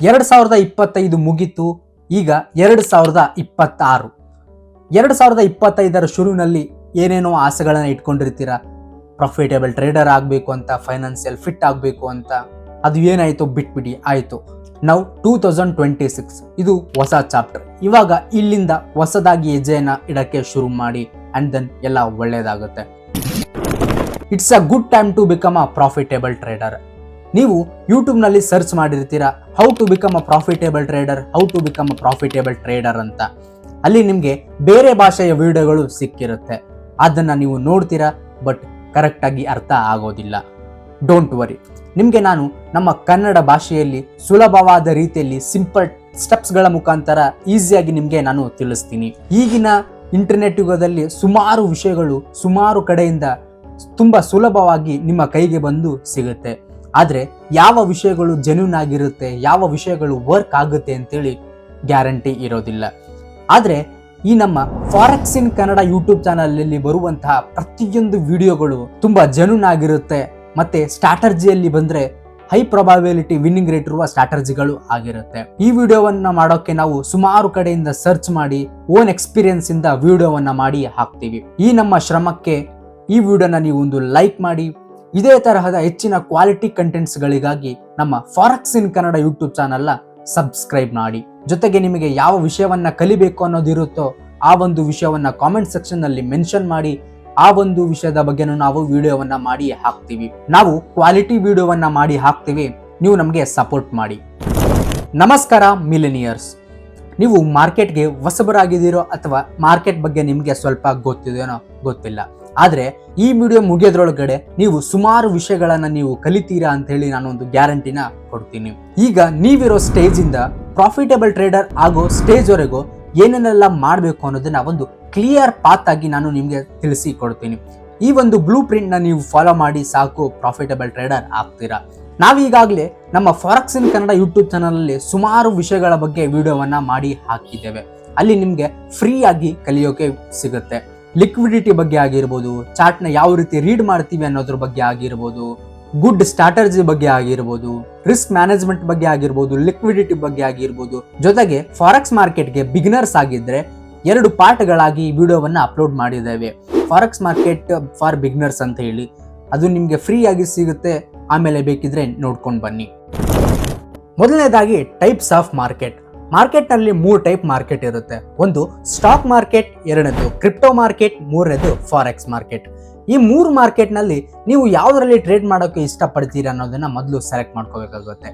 2025 ಮುಗಿತು. ಈಗ 2026. 2025ರ ಶುರುವಿನಲ್ಲಿ ಏನೇನೋ ಆಸೆಗಳನ್ನ ಇಟ್ಕೊಂಡಿರ್ತೀರ. ಪ್ರಾಫಿಟೇಬಲ್ ಟ್ರೇಡರ್ ಆಗಬೇಕು ಅಂತ, ಫೈನಾನ್ಷಿಯಲ್ ಫಿಟ್ ಆಗಬೇಕು ಅಂತ. ಅದು ಏನಾಯ್ತು ಬಿಟ್ಬಿಡಿ, ಆಯ್ತು. ನಾವು 2026 ಇದು ಹೊಸ ಚಾಪ್ಟರ್. ಇವಾಗ ಇಲ್ಲಿಂದ ಹೊಸದಾಗಿ ಹೆಜ್ಜೆಯನ್ನ ಇಡಕ್ಕೆ ಶುರು ಮಾಡಿ ಅಂಡ್ ದೆನ್ ಎಲ್ಲ ಒಳ್ಳೇದಾಗುತ್ತೆ. It's a good time to become a profitable trader. ನೀವು ಯೂಟ್ಯೂಬ್ ನಲ್ಲಿ ಸರ್ಚ್ ಮಾಡಿರ್ತೀರಾ how to become a profitable trader, how to become a profitable trader ಅಂತ. ಅಲ್ಲಿ ನಿಮಗೆ ಬೇರೆ ಭಾಷೆಯ ವಿಡಿಯೋಗಳು ಸಿಕ್ಕಿರುತ್ತೆ. ಅದನ್ನ ನೀವು ನೋಡ್ತೀರಾ, ಬಟ್ ಕರೆಕ್ಟ್ ಆಗಿ ಅರ್ಥ ಆಗೋದಿಲ್ಲ. ಡೋಂಟ್ ವರಿ, ನಿಮಗೆ ನಾನು ನಮ್ಮ ಕನ್ನಡ ಭಾಷೆಯಲ್ಲಿ ಸುಲಭವಾದ ರೀತಿಯಲ್ಲಿ ಸಿಂಪಲ್ ಸ್ಟೆಪ್ಸ್ಗಳ ಮುಖಾಂತರ ಈಸಿಯಾಗಿ ನಿಮಗೆ ನಾನು ತಿಳಿಸ್ತೀನಿ. ಈಗಿನ ಇಂಟರ್ನೆಟ್ ಯುಗದಲ್ಲಿ ಸುಮಾರು ವಿಷಯಗಳು ಸುಮಾರು ಕಡೆಯಿಂದ ತುಂಬಾ ಸುಲಭವಾಗಿ ನಿಮ್ಮ ಕೈಗೆ ಬಂದು ಸಿಗುತ್ತೆ. ಆದ್ರೆ ಯಾವ ವಿಷಯಗಳು ಜೆನ್ಯೂನ್ ಆಗಿರುತ್ತೆ, ಯಾವ ವಿಷಯಗಳು ವರ್ಕ್ ಆಗುತ್ತೆ ಅಂತೇಳಿ ಗ್ಯಾರಂಟಿ ಇರೋದಿಲ್ಲ. ಆದ್ರೆ ಈ ನಮ್ಮ forex in Kannada YouTube channel ಅಲ್ಲಿ ಬರುವಂತಹ ಪ್ರತಿಯೊಂದು ವಿಡಿಯೋಗಳು ತುಂಬಾ ಜೆನ್ಯೂನ್ ಆಗಿರುತ್ತೆ. ಮತ್ತೆ ಸ್ಟ್ರಾಟರ್ಜಿಯಲ್ಲಿ ಬಂದ್ರೆ ಹೈ ಪ್ರೊಬಾಬಿಲಿಟಿ ವಿನ್ನಿಂಗ್ ರೇಟ್ ಇರುವ ಸ್ಟ್ರಾಟರ್ಜಿಗಳು ಆಗಿರುತ್ತೆ. ಈ ವಿಡಿಯೋವನ್ನ ಮಾಡೋಕೆ ನಾವು ಸುಮಾರು ಕಡೆಯಿಂದ ಸರ್ಚ್ ಮಾಡಿ ಓನ್ ಎಕ್ಸ್ಪೀರಿಯನ್ಸ್ ಇಂದ ವಿಡಿಯೋವನ್ನ ಮಾಡಿ ಹಾಕ್ತೀವಿ. ಈ ನಮ್ಮ ಶ್ರಮಕ್ಕೆ ಈ ವಿಡಿಯೋನ ನೀವು ಒಂದು ಲೈಕ್ ಮಾಡಿ. ಇದೇ ತರಹದ ಹೆಚ್ಚಿನ ಕ್ವಾಲಿಟಿ ಕಂಟೆಂಟ್ಸ್ ಗಳಿಗಾಗಿ ನಮ್ಮ forex in Kannada YouTube channel subscribe ಮಾಡಿ. ಜೊತೆಗೆ ನಿಮಗೆ ಯಾವ ವಿಷಯವನ್ನ ಕಲಿಬೇಕು ಅನ್ನೋದಿರುತ್ತೋ ಆ ಒಂದು ವಿಷಯವನ್ನ ಕಾಮೆಂಟ್ ಸೆಕ್ಷನ್ ನಲ್ಲಿ ಮೆನ್ಷನ್ ಮಾಡಿ. ಆ ಒಂದು ವಿಷಯದ ಬಗ್ಗೆನೂ ನಾವು ವಿಡಿಯೋವನ್ನ ಮಾಡಿ ಹಾಕ್ತೀವಿ. ನಾವು ಕ್ವಾಲಿಟಿ ವಿಡಿಯೋವನ್ನ ಮಾಡಿ ಹಾಕ್ತೀವಿ, ನೀವು ನಮಗೆ ಸಪೋರ್ಟ್ ಮಾಡಿ. ನಮಸ್ಕಾರ ಮಿಲಿನಿಯರ್ಸ್. ನೀವು ಮಾರ್ಕೆಟ್ಗೆ ಹೊಸಬರಾಗಿದ್ದೀರೋ ಅಥವಾ ಮಾರ್ಕೆಟ್ ಬಗ್ಗೆ ನಿಮಗೆ ಸ್ವಲ್ಪ ಗೊತ್ತಿದೆಯೋ ಗೊತ್ತಿಲ್ಲ. ಆದ್ರೆ ಈ ವಿಡಿಯೋ ಮುಗಿಯೋದ್ರೊಳಗಡೆ ನೀವು ಸುಮಾರು ವಿಷಯಗಳನ್ನ ನೀವು ಕಲಿತೀರಾ ಅಂತ ಹೇಳಿ ನಾನು ಒಂದು ಗ್ಯಾರಂಟಿನ ಕೊಡ್ತೀನಿ. ಈಗ ನೀವಿರೋ ಸ್ಟೇಜ್ ಇಂದ ಪ್ರಾಫಿಟೇಬಲ್ ಟ್ರೇಡರ್ ಆಗೋ ಸ್ಟೇಜ್ ವರೆಗೂ ಏನೇನೆಲ್ಲ ಮಾಡಬೇಕು ಅನ್ನೋದನ್ನ ಒಂದು ಕ್ಲಿಯರ್ ಪಾತ್ ಆಗಿ ನಾನು ನಿಮ್ಗೆ ತಿಳಿಸಿ ಕೊಡ್ತೀನಿ. ಈ ಒಂದು ಬ್ಲೂ ಪ್ರಿಂಟ್ ನ ನೀವು ಫಾಲೋ ಮಾಡಿ ಸಾಕು ಪ್ರಾಫಿಟೇಬಲ್ ಟ್ರೇಡರ್ ಆಗ್ತೀರಾ. ನಾವೀಗಾಗಲೇ ನಮ್ಮ forex in Kannada YouTube channel ಅಲ್ಲಿ ಸುಮಾರು ವಿಷಯಗಳ ಬಗ್ಗೆ ವಿಡಿಯೋವನ್ನ ಮಾಡಿ ಹಾಕಿದ್ದೇವೆ. ಅಲ್ಲಿ ನಿಮ್ಗೆ ಫ್ರೀ ಆಗಿ ಕಲಿಯೋಕೆ ಸಿಗುತ್ತೆ. ಲಿಕ್ವಿಡಿಟಿ ಬಗ್ಗೆ ಆಗಿರ್ಬೋದು, ಚಾರ್ಟ್ ನ ಯಾವ ರೀತಿ ರೀಡ್ ಮಾಡ್ತೀವಿ ಅನ್ನೋದ್ರ ಬಗ್ಗೆ ಆಗಿರ್ಬೋದು, ಗುಡ್ ಸ್ಟ್ರಾಟರ್ಜಿ ಬಗ್ಗೆ ಆಗಿರ್ಬೋದು, ರಿಸ್ಕ್ ಮ್ಯಾನೇಜ್ಮೆಂಟ್ ಬಗ್ಗೆ ಆಗಿರ್ಬೋದು, ಲಿಕ್ವಿಡಿಟಿ ಬಗ್ಗೆ ಆಗಿರ್ಬೋದು. ಜೊತೆಗೆ ಫಾರೆಕ್ಸ್ ಮಾರ್ಕೆಟ್ಗೆ ಬಿಗಿನರ್ಸ್ ಆಗಿದ್ರೆ 2 ಪಾರ್ಟ್ಗಳಾಗಿ ಈ ವಿಡಿಯೋವನ್ನ ಅಪ್ಲೋಡ್ ಮಾಡಿದ್ದೇವೆ. ಫಾರೆಕ್ಸ್ ಮಾರ್ಕೆಟ್ ಫಾರ್ ಬಿಗಿನರ್ಸ್ ಅಂತ ಹೇಳಿ ಅದು ನಿಮ್ಗೆ ಫ್ರೀ ಆಗಿ ಸಿಗುತ್ತೆ. ಆಮೇಲೆ ಬೇಕಿದ್ರೆ ನೋಡ್ಕೊಂಡು ಬನ್ನಿ. ಮೊದಲನೇದಾಗಿ ಟೈಪ್ಸ್ ಆಫ್ ಮಾರ್ಕೆಟ್. ಮಾರ್ಕೆಟ್ ನಲ್ಲಿ 3 ಟೈಪ್ ಮಾರ್ಕೆಟ್ ಇರುತ್ತೆ. ಒಂದು ಸ್ಟಾಕ್ ಮಾರ್ಕೆಟ್, ಎರಡನೇದು ಕ್ರಿಪ್ಟೋ ಮಾರ್ಕೆಟ್, ಮೂರನೇದು ಫಾರೆಕ್ಸ್ ಮಾರ್ಕೆಟ್. ಈ 3 ಮಾರ್ಕೆಟ್ ನಲ್ಲಿ ನೀವು ಯಾವ್ದ್ರಲ್ಲಿ ಟ್ರೇಡ್ ಮಾಡೋಕೆ ಇಷ್ಟಪಡ್ತೀರಾ ಅನ್ನೋದನ್ನ ಮೊದಲು ಸೆಲೆಕ್ಟ್ ಮಾಡ್ಕೋಬೇಕಾಗುತ್ತೆ.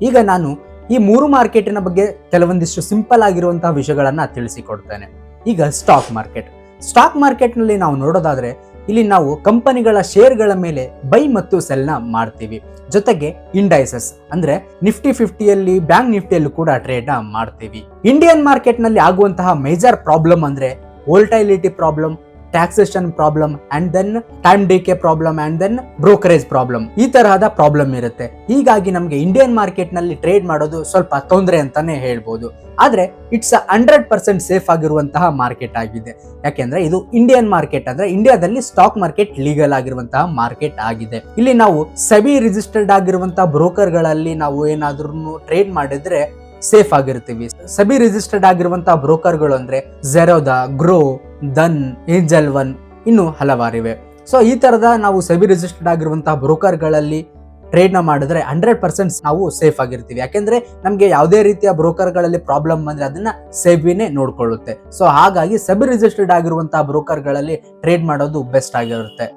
ಈಗ ನಾನು ಈ 3 ಮಾರ್ಕೆಟಿನ ಬಗ್ಗೆ ಕೆಲವೊಂದಿಷ್ಟು ಸಿಂಪಲ್ ಆಗಿರುವಂತಹ ವಿಷಯಗಳನ್ನ ತಿಳಿಸಿಕೊಡ್ತೇನೆ. ಈಗ ಸ್ಟಾಕ್ ಮಾರ್ಕೆಟ್. ಸ್ಟಾಕ್ ಮಾರ್ಕೆಟ್ ನಲ್ಲಿ ನಾವು ನೋಡೋದಾದ್ರೆ ಇಲ್ಲಿ ನಾವು ಕಂಪನಿಗಳ ಶೇರ್ಗಳ ಮೇಲೆ ಬೈ ಮತ್ತು ಸೆಲ್ ನ ಮಾಡ್ತೀವಿ. ಜೊತೆಗೆ ಇಂಡೈಸಸ್ ಅಂದ್ರೆ ನಿಫ್ಟಿ 50ಯಲ್ಲಿ, ಬ್ಯಾಂಕ್ ನಿಫ್ಟಿಯಲ್ಲೂ ಕೂಡ ಟ್ರೇಡ್ ನ ಮಾಡ್ತೀವಿ. ಇಂಡಿಯನ್ ಮಾರ್ಕೆಟ್ ನಲ್ಲಿ ಆಗುವಂತಹ ಮೇಜರ್ ಪ್ರಾಬ್ಲಮ್ ಅಂದ್ರೆ volatility problem, taxation problem and then time decay problem and then brokerage problem. ಈ ತರಹದ ಪ್ರಾಬ್ಲಮ್ ಇರುತ್ತೆ. ಹೀಗಾಗಿ ನಮ್ಗೆ ಇಂಡಿಯನ್ ಮಾರ್ಕೆಟ್ ನಲ್ಲಿ ಟ್ರೇಡ್ ಮಾಡೋದು ಸ್ವಲ್ಪ ತೊಂದರೆ ಅಂತಾನೆ ಹೇಳ್ಬೋದು. ಆದ್ರೆ ಇಟ್ಸ್ 100% ಸೇಫ್ ಆಗಿರುವಂತಹ ಮಾರ್ಕೆಟ್ ಆಗಿದೆ. ಯಾಕೆಂದ್ರೆ ಇದು ಇಂಡಿಯನ್ ಮಾರ್ಕೆಟ್ ಅಂದ್ರೆ ಇಂಡಿಯಾದಲ್ಲಿ ಸ್ಟಾಕ್ ಮಾರ್ಕೆಟ್ ಲೀಗಲ್ ಆಗಿರುವಂತಹ ಮಾರ್ಕೆಟ್ ಆಗಿದೆ. ಇಲ್ಲಿ ನಾವು ಸೆಬಿ ರಿಜಿಸ್ಟರ್ಡ್ ಆಗಿರುವಂತಹ ಬ್ರೋಕರ್ ಗಳಲ್ಲಿ ನಾವು ಏನಾದ್ರೂ ಟ್ರೇಡ್ ಮಾಡಿದ್ರೆ ಸೇಫ್ ಆಗಿರ್ತೀವಿ. ಸೆಬಿ ರಿಜಿಸ್ಟರ್ಡ್ ಆಗಿರುವಂತಹ ಬ್ರೋಕರ್ಗಳು ಅಂದ್ರೆ ಝೆರೋದಾ, ಗ್ರೋ, ದನ್, ಏಂಜಲ್ ಒನ್, ಇನ್ನು ಹಲವಾರಿವೆ. ಸೊ ಈ ತರದ ನಾವು ಸೆಬಿ ರಿಜಿಸ್ಟರ್ಡ್ ಆಗಿರುವಂತಹ ಬ್ರೋಕರ್ಗಳಲ್ಲಿ ಟ್ರೇಡ್ ನ ಮಾಡಿದ್ರೆ 100% ನಾವು ಸೇಫ್ ಆಗಿರ್ತೀವಿ. ಯಾಕೆಂದ್ರೆ ನಮ್ಗೆ ಯಾವುದೇ ರೀತಿಯ ಬ್ರೋಕರ್ಗಳಲ್ಲಿ ಪ್ರಾಬ್ಲಮ್ ಬಂದ್ರೆ ಅದನ್ನ ಸೆಬಿನೇ ನೋಡ್ಕೊಳ್ಳುತ್ತೆ. ಸೊ ಹಾಗಾಗಿ ಸೆಬಿ ರಿಜಿಸ್ಟರ್ಡ್ ಆಗಿರುವಂತಹ ಬ್ರೋಕರ್ಗಳಲ್ಲಿ ಟ್ರೇಡ್ ಮಾಡೋದು ಬೆಸ್ಟ್ ಆಗಿರುತ್ತೆ.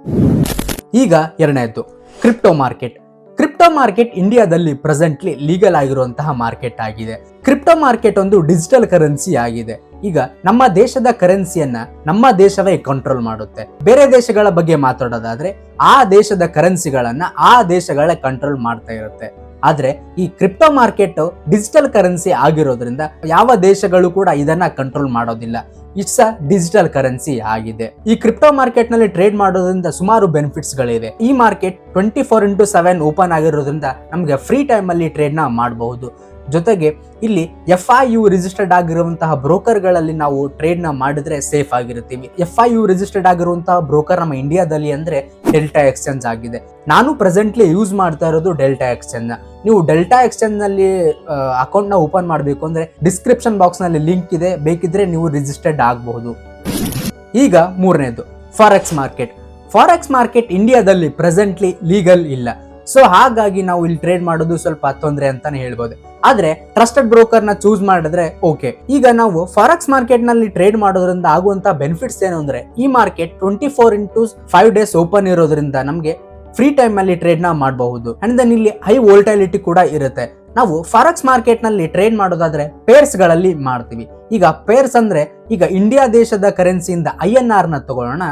ಈಗ ಎರಡನೇದು ಕ್ರಿಪ್ಟೋ ಮಾರ್ಕೆಟ್. ಕ್ರಿಪ್ಟೋ ಮಾರ್ಕೆಟ್ ಇಂಡಿಯಾದಲ್ಲಿ ಪ್ರೆಸೆಂಟ್ಲಿ ಲೀಗಲ್ ಆಗಿರುವಂತಹ ಮಾರ್ಕೆಟ್ ಆಗಿದೆ. ಕ್ರಿಪ್ಟೋ ಮಾರ್ಕೆಟ್ ಒಂದು ಡಿಜಿಟಲ್ ಕರೆನ್ಸಿ ಆಗಿದೆ. ಈಗ ನಮ್ಮ ದೇಶದ ಕರೆನ್ಸಿಯನ್ನ ನಮ್ಮ ದೇಶವೇ ಕಂಟ್ರೋಲ್ ಮಾಡುತ್ತೆ. ಬೇರೆ ದೇಶಗಳ ಬಗ್ಗೆ ಮಾತಾಡೋದಾದ್ರೆ ಆ ದೇಶದ ಕರೆನ್ಸಿಗಳನ್ನ ಆ ದೇಶಗಳೇ ಕಂಟ್ರೋಲ್ ಮಾಡ್ತಾ ಇರುತ್ತೆ. ಆದ್ರೆ ಈ ಕ್ರಿಪ್ಟೋ ಮಾರ್ಕೆಟ್ ಡಿಜಿಟಲ್ ಕರೆನ್ಸಿ ಆಗಿರೋದ್ರಿಂದ ಯಾವ ದೇಶಗಳು ಕೂಡ ಇದನ್ನ ಕಂಟ್ರೋಲ್ ಮಾಡೋದಿಲ್ಲ. ಇಟ್ಸ್ ಅ ಡಿಜಿಟಲ್ ಕರೆನ್ಸಿ ಆಗಿದೆ. ಈ ಕ್ರಿಪ್ಟೋ ಮಾರ್ಕೆಟ್ ನಲ್ಲಿ ಟ್ರೇಡ್ ಮಾಡೋದ್ರಿಂದ ಸುಮಾರು ಬೆನಿಫಿಟ್ಸ್ ಗಳಿವೆ. ಈ ಮಾರ್ಕೆಟ್ 24x7 ಓಪನ್ ಆಗಿರೋದ್ರಿಂದ ನಮ್ಗೆ ಫ್ರೀ ಟೈಮ್ ಅಲ್ಲಿ ಟ್ರೇಡ್ ನ ಮಾಡಬಹುದು. ಜೊತೆಗೆ ಇಲ್ಲಿ FIU ರಿಜಿಸ್ಟರ್ಡ್ ಆಗಿರುವಂತಹ ಬ್ರೋಕರ್ಗಳಲ್ಲಿ ನಾವು ಟ್ರೇಡ್ ನ ಮಾಡಿದ್ರೆ ಸೇಫ್ ಆಗಿರ್ತೀವಿ. FIU ರಿಜಿಸ್ಟರ್ಡ್ ಆಗಿರುವಂತಹ ಬ್ರೋಕರ್ ನಮ್ಮ ಇಂಡಿಯಾದಲ್ಲಿ ಅಂದ್ರೆ ಡೆಲ್ಟಾ ಎಕ್ಸ್ಚೇಂಜ್ ಆಗಿದೆ. ನಾನು ಪ್ರೆಸೆಂಟ್ಲಿ ಯೂಸ್ ಮಾಡ್ತಾ ಇರೋದು ಡೆಲ್ಟಾ ಎಕ್ಸ್ಚೇಂಜ್ ನ. ನೀವು ಡೆಲ್ಟಾ ಎಕ್ಸ್ಚೇಂಜ್ ನಲ್ಲಿ ಅಕೌಂಟ್ ನ ಓಪನ್ ಮಾಡಬೇಕು ಅಂದ್ರೆ ಡಿಸ್ಕ್ರಿಪ್ಷನ್ ಬಾಕ್ಸ್ ನಲ್ಲಿ ಲಿಂಕ್ ಇದೆ, ಬೇಕಿದ್ರೆ ನೀವು ರಿಜಿಸ್ಟರ್ಡ್ ಆಗಬಹುದು. ಈಗ ಮೂರನೇದು ಫಾರೆಕ್ಸ್ ಮಾರ್ಕೆಟ್. ಫಾರೆಕ್ಸ್ ಮಾರ್ಕೆಟ್ ಇಂಡಿಯಾದಲ್ಲಿ ಪ್ರೆಸೆಂಟ್ಲಿ ಲೀಗಲ್ ಇಲ್ಲ. ಸೊ ಹಾಗಾಗಿ ನಾವು ಇಲ್ಲಿ ಟ್ರೇಡ್ ಮಾಡೋದು ಸ್ವಲ್ಪ ತೊಂದರೆ ಅಂತಾನೆ ಹೇಳ್ಬೋದು. ಆದ್ರೆ ಟ್ರಸ್ಟೆಡ್ ಬ್ರೋಕರ್ ನ ಚೂಸ್ ಮಾಡಿದ್ರೆ ಓಕೆ. ಈಗ ನಾವು ಫಾರೆಕ್ಸ್ ಮಾರ್ಕೆಟ್ ನಲ್ಲಿ ಟ್ರೇಡ್ ಮಾಡೋದ್ರಿಂದ ಆಗುವಂತ ಬೆನಿಫಿಟ್ಸ್ ಏನು ಅಂದ್ರೆ, ಈ ಮಾರ್ಕೆಟ್ 24x5 ಡೇಸ್ ಓಪನ್ ಇರೋದ್ರಿಂದ ನಮಗೆ ಫ್ರೀ ಟೈಮ್ ಅಲ್ಲಿ ಟ್ರೇಡ್ ನ ಮಾಡಬಹುದು. ಅಂಡ್ ದೆನ್ ಇಲ್ಲಿ ಹೈ ವೋಲ್ಟಾಲಿಟಿ ಕೂಡ ಇರುತ್ತೆ. ನಾವು ಫಾರೆಕ್ಸ್ ಮಾರ್ಕೆಟ್ ನಲ್ಲಿ ಟ್ರೇಡ್ ಮಾಡೋದಾದ್ರೆ ಪೇರ್ಸ್ ಗಳಲ್ಲಿ ಮಾಡ್ತೀವಿ. ಈಗ ಪೇರ್ಸ್ ಅಂದ್ರೆ, ಈಗ ಇಂಡಿಯಾ ದೇಶದ ಕರೆನ್ಸಿಯಿಂದ INR ನ ತಗೊಳ್ಳೋಣ,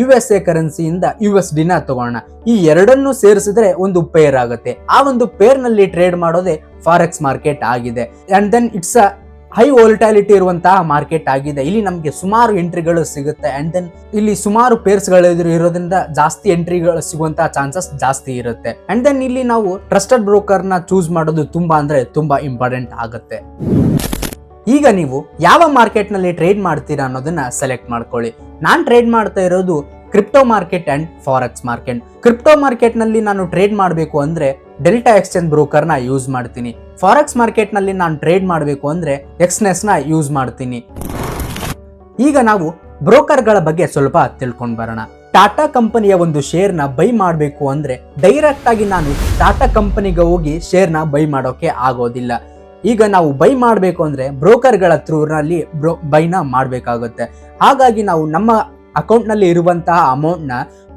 USA ಕರೆನ್ಸಿಯಿಂದ USD ನ ತಗೋಣ. ಈ ಎರಡನ್ನು ಸೇರಿಸಿದ್ರೆ ಒಂದು ಪೇರ್ ಆಗುತ್ತೆ. ಆ ಒಂದು ಪೇರ್ ನಲ್ಲಿ ಟ್ರೇಡ್ ಮಾಡೋದೇ ಫಾರೆಕ್ಸ್ ಮಾರ್ಕೆಟ್ ಆಗಿದೆ. And then it's a high volatility ಇರುವಂತಹ ಮಾರ್ಕೆಟ್ ಆಗಿದೆ. ಇಲ್ಲಿ ನಮಗೆ ಸುಮಾರು ಎಂಟ್ರಿಗಳು ಸಿಗುತ್ತೆ. ಅಂಡ್ ದೆನ್ ಇಲ್ಲಿ ಸುಮಾರು ಪೇರ್ಸ್ ಗಳು ಇರೋದ್ರಿಂದ ಜಾಸ್ತಿ ಎಂಟ್ರಿಗಳು ಸಿಗುವಂತಹ ಚಾನ್ಸಸ್ ಜಾಸ್ತಿ ಇರುತ್ತೆ. ಅಂಡ್ ದೆನ್ ಇಲ್ಲಿ ನಾವು ಟ್ರಸ್ಟೆಡ್ ಬ್ರೋಕರ್ ನ ಚೂಸ್ ಮಾಡೋದು ತುಂಬಾ ಅಂದ್ರೆ ತುಂಬಾ ಇಂಪಾರ್ಟೆಂಟ್ ಆಗುತ್ತೆ. ಈಗ ನೀವು ಯಾವ ಮಾರ್ಕೆಟ್ ನಲ್ಲಿ ಟ್ರೇಡ್ ಮಾಡ್ತೀರಾ ಅನ್ನೋದನ್ನ ಸೆಲೆಕ್ಟ್ ಮಾಡ್ಕೊಳ್ಳಿ. ನಾನ್ ಟ್ರೇಡ್ ಮಾಡ್ತಾ ಇರೋದು crypto market and forex market. Crypto market ನಲ್ಲಿ ನಾನು ಟ್ರೇಡ್ ಮಾಡಬೇಕು ಅಂದ್ರೆ ಡೆಲ್ಟಾ ಎಕ್ಸ್ಚೇಂಜ್ ಬ್ರೋಕರ್ ನ ಯೂಸ್ ಮಾಡ್ತೀನಿ. ಫಾರೆಕ್ಸ್ ಮಾರ್ಕೆಟ್ ನಲ್ಲಿ ನಾನು ಟ್ರೇಡ್ ಮಾಡಬೇಕು ಅಂದ್ರೆ ಎಕ್ಸ್ನೆಸ್ ನ ಯೂಸ್ ಮಾಡ್ತೀನಿ. ಈಗ ನಾವು ಬ್ರೋಕರ್ ಗಳ ಬಗ್ಗೆ ಸ್ವಲ್ಪ ತಿಳ್ಕೊಂಡ್ ಬರೋಣ. ಟಾಟಾ ಕಂಪನಿಯ ಒಂದು ಶೇರ್ ನ ಬೈ ಮಾಡಬೇಕು ಅಂದ್ರೆ ಡೈರೆಕ್ಟ್ ಆಗಿ ನಾನು ಟಾಟಾ ಕಂಪನಿಗೆ ಹೋಗಿ ಶೇರ್ ನ ಬೈ ಮಾಡೋಕೆ ಆಗೋದಿಲ್ಲ. ಈಗ ನಾವು ಬೈ ಮಾಡಬೇಕು ಅಂದ್ರೆ ಬ್ರೋಕರ್ ಗಳ ಥ್ರೂ ನಲ್ಲಿ ಬೈನ ಮಾಡಬೇಕಾಗುತ್ತೆ. ಹಾಗಾಗಿ ನಾವು ನಮ್ಮ ಅಕೌಂಟ್ ನಲ್ಲಿ ಇರುವಂತಹ ಅಮೌಂಟ್ ನ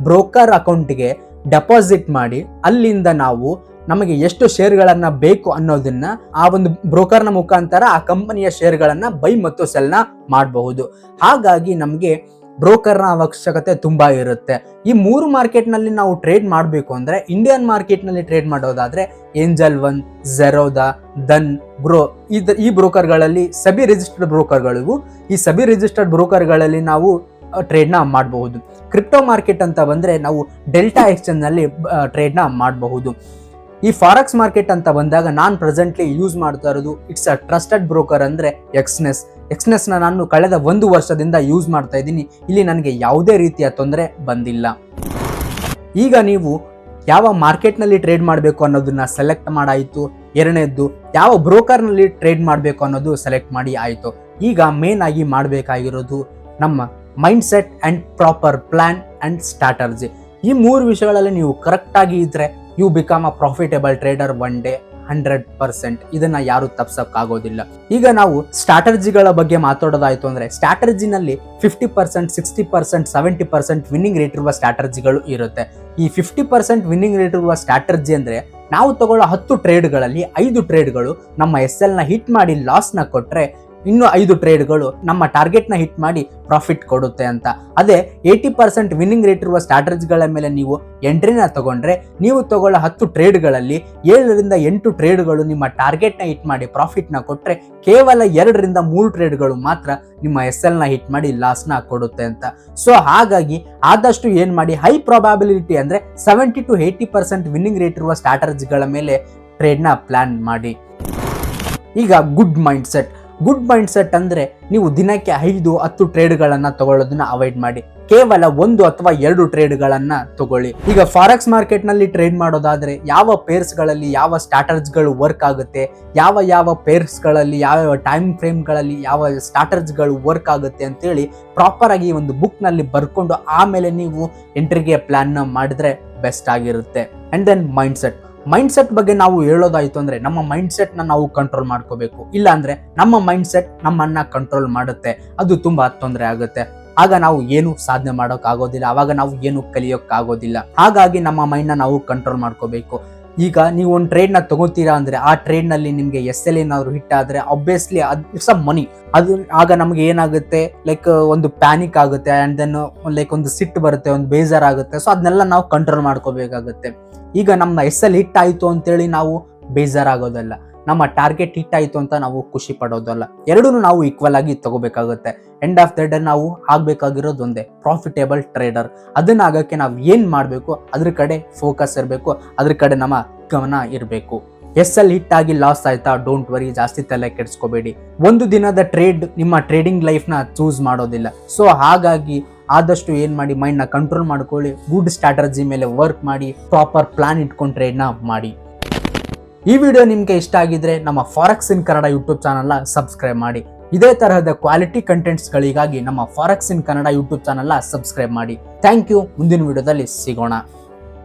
ಬ್ರೋಕರ್ ಅಕೌಂಟ್ಗೆ ಡೆಪಾಸಿಟ್ ಮಾಡಿ, ಅಲ್ಲಿಂದ ನಾವು ನಮಗೆ ಎಷ್ಟು ಶೇರ್ಗಳನ್ನ ಬೇಕು ಅನ್ನೋದನ್ನ ಆ ಒಂದು ಬ್ರೋಕರ್ ನ ಮುಖಾಂತರ ಆ ಕಂಪನಿಯ ಶೇರ್ಗಳನ್ನ ಬೈ ಮತ್ತು ಸೆಲ್ ನ ಮಾಡಬಹುದು. ಹಾಗಾಗಿ ನಮಗೆ ಬ್ರೋಕರ್ ನ ಅವಶ್ಯಕತೆ ತುಂಬಾ ಇರುತ್ತೆ. ಈ ಮೂರು ಮಾರ್ಕೆಟ್ ನಲ್ಲಿ ನಾವು ಟ್ರೇಡ್ ಮಾಡಬೇಕು ಅಂದ್ರೆ ಇಂಡಿಯನ್ ಮಾರ್ಕೆಟ್ ನಲ್ಲಿ ಟ್ರೇಡ್ ಮಾಡೋದಾದ್ರೆ ಏಂಜಲ್ ಒನ್, ಝೆರೋದಾ, ದನ್, ಬ್ರೋ ಈ ಬ್ರೋಕರ್ ಗಳಲ್ಲಿ ಸಬಿ ರಿಜಿಸ್ಟರ್ಡ್ ಬ್ರೋಕರ್ ಗಳಿವು. ಈ ಸಬಿ ರಿಜಿಸ್ಟರ್ಡ್ ಬ್ರೋಕರ್ ಗಳಲ್ಲಿ ನಾವು ಟ್ರೇಡ್ ನ ಮಾಡಬಹುದು. ಕ್ರಿಪ್ಟೋ ಮಾರ್ಕೆಟ್ ಅಂತ ಬಂದ್ರೆ ನಾವು ಡೆಲ್ಟಾ ಎಕ್ಸ್ಚೇಂಜ್ ನಲ್ಲಿ ಟ್ರೇಡ್ ನ ಮಾಡಬಹುದು. ಈ ಫಾರೆಕ್ಸ್ ಮಾರ್ಕೆಟ್ ಅಂತ ಬಂದಾಗ ನಾನು ಪ್ರೆಸೆಂಟ್ಲಿ ಯೂಸ್ ಮಾಡ್ತಾ ಇರೋದು ಇಟ್ಸ್ ಅ ಟ್ರಸ್ಟೆಡ್ ಬ್ರೋಕರ್ ಅಂದ್ರೆ ಎಕ್ಸ್ನೆಸ್ ನ ನಾನು ಕಳೆದ 1 ವರ್ಷದಿಂದ ಯೂಸ್ ಮಾಡ್ತಾ ಇದ್ದೀನಿ. ಇಲ್ಲಿ ನನಗೆ ಯಾವುದೇ ರೀತಿಯ ತೊಂದರೆ ಬಂದಿಲ್ಲ. ಈಗ ನೀವು ಯಾವ ಮಾರ್ಕೆಟ್ ನಲ್ಲಿ ಟ್ರೇಡ್ ಮಾಡಬೇಕು ಅನ್ನೋದನ್ನ ಸೆಲೆಕ್ಟ್ ಮಾಡಾಯಿತು. ಎರಡನೇದ್ದು ಯಾವ ಬ್ರೋಕರ್ ನಲ್ಲಿ ಟ್ರೇಡ್ ಮಾಡಬೇಕು ಅನ್ನೋದು ಸೆಲೆಕ್ಟ್ ಮಾಡಿ ಆಯಿತು. ಈಗ ಮೇನ್ ಆಗಿ ಮಾಡಬೇಕಾಗಿರೋದು ನಮ್ಮ mind set and proper plan and strategy. ಈ 3 ವಿಷಯಗಳಲ್ಲಿ ನೀವು ಕರೆಕ್ಟ್ ಆಗಿ ಇದ್ರೆ you become a profitable trader one day 100%. ಇದನ್ನ ಯಾರು ತಪ್ಸಕ್ಕಾಗೋದಿಲ್ಲ. ಈಗ ನಾವು ಸ್ಟ್ರಾಟರ್ಜಿಗಳ ಬಗ್ಗೆ ಮಾತಾಡೋದಾಯ್ತು ಅಂದ್ರೆ ಸ್ಟ್ರಾಟರ್ಜಿನಲ್ಲಿ 50%, 60%, 70% ವಿನ್ನಿಂಗ್ ರೇಟ್ ಇರುವ ಸ್ಟ್ರಾಟರ್ಜಿಗಳು ಇರುತ್ತೆ. ಈ 50% ವಿನ್ನಿಂಗ್ ರೇಟ್ ಇರುವ ಸ್ಟ್ರಾಟರ್ಜಿ ಅಂದ್ರೆ ನಾವು ತಗೊಳ್ಳೋ 10 ಟ್ರೇಡ್ಗಳಲ್ಲಿ 5 ಟ್ರೇಡ್ಗಳು ನಮ್ಮ SL ನ ಹಿಟ್ ಮಾಡಿ ಲಾಸ್ ನ ಕೊಟ್ರೆ, ಇನ್ನು 5 ಟ್ರೇಡ್ಗಳು ನಮ್ಮ ಟಾರ್ಗೆಟ್ ನ ಹಿಟ್ ಮಾಡಿ ಪ್ರಾಫಿಟ್ ಕೊಡುತ್ತೆ ಅಂತ. ಅದೇ 80% ವಿನ್ನಿಂಗ್ ರೇಟ್ ಇರುವ ಸ್ಟ್ರಾಟಜಿಗಳ ಮೇಲೆ ನೀವು ಎಂಟ್ರಿನ ತಗೊಂಡ್ರೆ, ನೀವು ತಗೊಳ್ಳೋ 10 ಟ್ರೇಡ್ಗಳಲ್ಲಿ 7ರಿಂದ 8 ಟ್ರೇಡ್ಗಳು ನಿಮ್ಮ ಟಾರ್ಗೆಟ್ ನ ಹಿಟ್ ಮಾಡಿ ಪ್ರಾಫಿಟ್ ನ ಕೊಟ್ರೆ, ಕೇವಲ 2ರಿಂದ 3 ಟ್ರೇಡ್ಗಳು ಮಾತ್ರ ನಿಮ್ಮ SL ನ ಹಿಟ್ ಮಾಡಿ ಲಾಸ್ ನ ಕೊಡುತ್ತೆ ಅಂತ. ಸೊ ಹಾಗಾಗಿ ಆದಷ್ಟು ಏನ್ ಮಾಡಿ, ಹೈ ಪ್ರಾಬಬಿಲಿಟಿ ಅಂದ್ರೆ 70 to 80% ವಿನ್ನಿಂಗ್ ರೇಟ್ ಇರುವ ಸ್ಟ್ರಾಟಜಿಗಳ ಮೇಲೆ ಟ್ರೇಡ್ ನ ಪ್ಲಾನ್ ಮಾಡಿ. ಈಗ ಗುಡ್ ಮೈಂಡ್ ಸೆಟ್ ಅಂದ್ರೆ ನೀವು ದಿನಕ್ಕೆ 5-10 ಟ್ರೇಡ್ಗಳನ್ನ ತಗೊಳ್ಳೋದನ್ನ ಅವಾಯ್ಡ್ ಮಾಡಿ. ಕೇವಲ 1 ಅಥವಾ 2 ಟ್ರೇಡ್ಗಳನ್ನ ತಗೊಳ್ಳಿ. ಈಗ ಫಾರೆಕ್ಸ್ ಮಾರ್ಕೆಟ್ ನಲ್ಲಿ ಟ್ರೇಡ್ ಮಾಡೋದಾದ್ರೆ ಯಾವ ಪೇರ್ಸ್ ಗಳಲ್ಲಿ ಯಾವ ಸ್ಟ್ರಾಟರ್ಜಿಗಳು ವರ್ಕ್ ಆಗುತ್ತೆ, ಯಾವ ಪೇರ್ಸ್ ಗಳಲ್ಲಿ ಯಾವ ಟೈಮ್ ಫ್ರೇಮ್ ಗಳಲ್ಲಿ ಯಾವ ಸ್ಟ್ರಾಟರ್ಜಿಗಳು ವರ್ಕ್ ಆಗುತ್ತೆ ಅಂತೇಳಿ ಪ್ರಾಪರ್ ಆಗಿ ಒಂದು ಬುಕ್ ನಲ್ಲಿ ಬರ್ಕೊಂಡು ಆಮೇಲೆ ನೀವು ಎಂಟ್ರಿಗೆ ಪ್ಲಾನ್ ನ ಮಾಡಿದ್ರೆ ಬೆಸ್ಟ್ ಆಗಿರುತ್ತೆ. ಅಂಡ್ ದೆನ್ ಮೈಂಡ್ ಸೆಟ್ ಬಗ್ಗೆ ನಾವು ಹೇಳೋದಾಯ್ತು ಅಂದ್ರೆ ನಮ್ಮ ಮೈಂಡ್ ಸೆಟ್ ನ ನಾವು ಕಂಟ್ರೋಲ್ ಮಾಡ್ಕೋಬೇಕು. ಇಲ್ಲ ಅಂದ್ರೆ ನಮ್ಮ ಮೈಂಡ್ ಸೆಟ್ ನಮ್ಮನ್ನ ಕಂಟ್ರೋಲ್ ಮಾಡುತ್ತೆ. ಅದು ತುಂಬಾ ತೊಂದರೆ ಆಗುತ್ತೆ. ಆಗ ನಾವು ಏನು ಸಾಧನೆ ಮಾಡೋಕ್ ಆಗೋದಿಲ್ಲ, ಅವಾಗ ನಾವು ಏನು ಕಲಿಯೋಕ್ ಆಗೋದಿಲ್ಲ. ಹಾಗಾಗಿ ನಮ್ಮ ಮೈಂಡ್ ನ ನಾವು ಕಂಟ್ರೋಲ್ ಮಾಡ್ಕೋಬೇಕು. ಈಗ ನೀವು ಒಂದು ಟ್ರೇಡ್ ನ ತಗೋತೀರಾ ಅಂದ್ರೆ ಆ ಟ್ರೇಡ್ ನಲ್ಲಿ ನಿಮ್ಗೆ SL ಏನಾದ್ರು ಹಿಟ್ ಆದ್ರೆ ಆಬ್ವಿಯಸ್ಲಿ ಇಟ್ಸ್ ಅ ಮನಿ. ಅದು ಆಗ ನಮ್ಗೆ ಏನಾಗುತ್ತೆ, ಲೈಕ್ ಒಂದು ಪ್ಯಾನಿಕ್ ಆಗುತ್ತೆ. ಅಂಡ್ ದೆನ್ ಲೈಕ್ ಒಂದು ಸಿಟ್ಟು ಬರುತ್ತೆ, ಒಂದು ಬೇಜಾರಾಗುತ್ತೆ. ಸೊ ಅದನ್ನೆಲ್ಲ ನಾವು ಕಂಟ್ರೋಲ್ ಮಾಡ್ಕೋಬೇಕಾಗುತ್ತೆ. ಈಗ ನಮ್ಮ SL ಹಿಟ್ ಆಯ್ತು ಅಂತೇಳಿ ನಾವು ಬೇಜಾರಾಗೋದಲ್ಲ, ನಮ್ಮ ಟಾರ್ಗೆಟ್ ಹಿಟ್ ಆಯ್ತು ಅಂತ ನಾವು ಖುಷಿ ಪಡೋದಲ್ಲ. ಎರಡೂ ನಾವು ಈಕ್ವಲ್ ಆಗಿ ತಗೋಬೇಕಾಗುತ್ತೆ. ಎಂಡ್ ಆಫ್ ದ ಡೇ ನಾವು ಆಗ್ಬೇಕಾಗಿರೋದು ಒಂದೇ, ಪ್ರಾಫಿಟೇಬಲ್ ಟ್ರೇಡರ್. ಅದನ್ನ ಆಗಕ್ಕೆ ನಾವು ಏನ್ ಮಾಡ್ಬೇಕು, ಅದ್ರ ಕಡೆ ಫೋಕಸ್ ಇರಬೇಕು, ಅದ್ರ ಕಡೆ ನಮ್ಮ ಗಮನ ಇರಬೇಕು. ಎಸ್ ಎಲ್ ಹಿಟ್ ಆಗಿ ಲಾಸ್ ಆಯ್ತಾ, ಡೋಂಟ್ ವರಿ, ಜಾಸ್ತಿ ತಲೆ ಕೆಡಿಸ್ಕೋಬೇಡಿ. ಒಂದು ದಿನದ ಟ್ರೇಡ್ ನಿಮ್ಮ ಟ್ರೇಡಿಂಗ್ ಲೈಫ್ನ ಚೂಸ್ ಮಾಡೋದಿಲ್ಲ. ಸೊ ಹಾಗಾಗಿ ಆದಷ್ಟು ಏನ್ ಮಾಡಿ, ಮೈಂಡ್ನ ಕಂಟ್ರೋಲ್ ಮಾಡ್ಕೊಳ್ಳಿ, ಗುಡ್ ಸ್ಟ್ರಾಟಜಿ ಮೇಲೆ ವರ್ಕ್ ಮಾಡಿ, ಪ್ರಾಪರ್ ಪ್ಲಾನ್ ಇಟ್ಕೊಂಡು ಟ್ರೇಡ್ನ ಮಾಡಿ. ಈ ವಿಡಿಯೋ ನಿಮ್ಗೆ ಇಷ್ಟ ಆಗಿದ್ರೆ ನಮ್ಮ ಫಾರೆಕ್ಸ್ ಇನ್ ಕನ್ನಡ ಯೂಟ್ಯೂಬ್ ಚಾನಲ್ನ ಸಬ್ಸ್ಕ್ರೈಬ್ ಮಾಡಿ. ಇದೇ ತರಹದ ಕ್ವಾಲಿಟಿ ಕಂಟೆಂಟ್ಸ್ಗಳಿಗಾಗಿ ನಮ್ಮ ಫಾರೆಕ್ಸ್ ಇನ್ ಕನ್ನಡ ಯೂಟ್ಯೂಬ್ ಚಾನಲ್ನ ಸಬ್ಸ್ಕ್ರೈಬ್ ಮಾಡಿ. Thank you. ಮುಂದಿನ ವಿಡಿಯೋದಲ್ಲಿ ಸಿಗೋಣ.